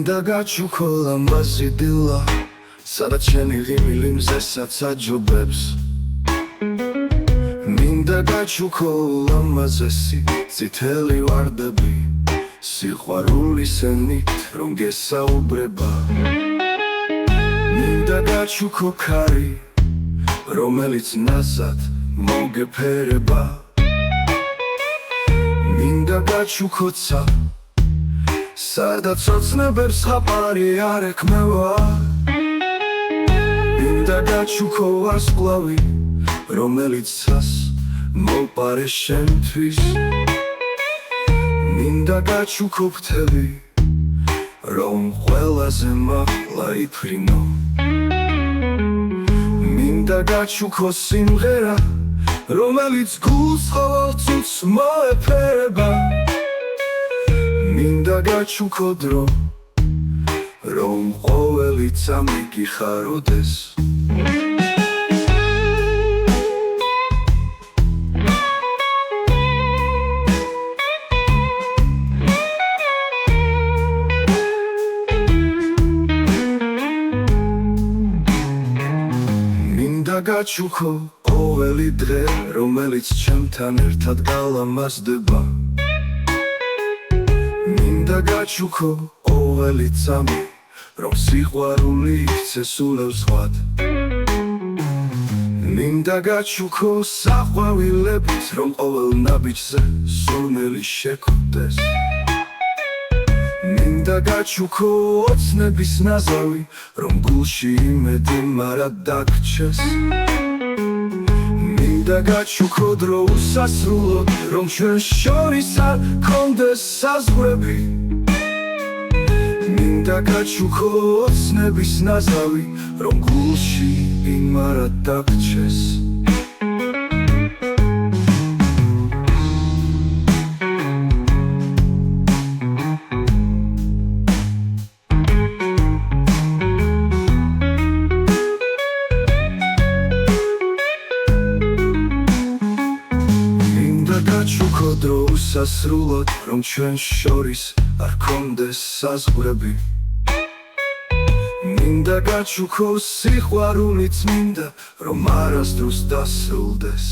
მინდა გაჩუქო ლამაზი დილა სადაც შენი ღიმილი მზესაც აჯობებს მინდა გაჩუქო ლამაზესი წითელი ვარდები სიყვარულის ენით რომ გესაუბრება მინდა გაჩუქო ქარი რომელიც ნაზად მოგეფერება მინდა გაჩუქო ცა სადაც ოცნებებს ხაპარი არ ექმევა მინდა გაჩუქო ვარსკვლავი რომელიც ცას მოპარე შენთვის მინდა გაჩუქო ფრთები რომ ყველაზე მაღლა იფრინო მინდა გაჩუქო სიმღერა რომელიც გულს ყოველთვის მოეფერება მინდა გაჩუქო დრო რომ ყოველი წამი გიხაროდეს მინდა გაჩუქო ყოველი დღე რომელიც ჩემთან ერთად გალამაზდება მინდა გაჩუქო ყოველი წამი რომ სიყვარული იქცეს ულევსხვად მინდა გაჩუქო საყვავილებით რომ ყოველ ნაბიჯზე სურნელი შეკვდეს მინდა გაჩუქო ოცნების ნაზავი რომ გულში იმედი მარად დაგრჩეს მინდა გაჩუქო დრო უსასრულოდ რომ ჩვენ შორის არ გქონდეს საზღვრები მინდა გაჩუქო ოცნების ნაზავი რომ გულში იმარად დაგრჩეს გაჩუქო დრო უსასრულოდ რომ ჩვენ შორის არ გქონდეს საზღვრები მინდა გაჩუქო სიყვარულიც მინდა რომ არასდროს დასრულდეს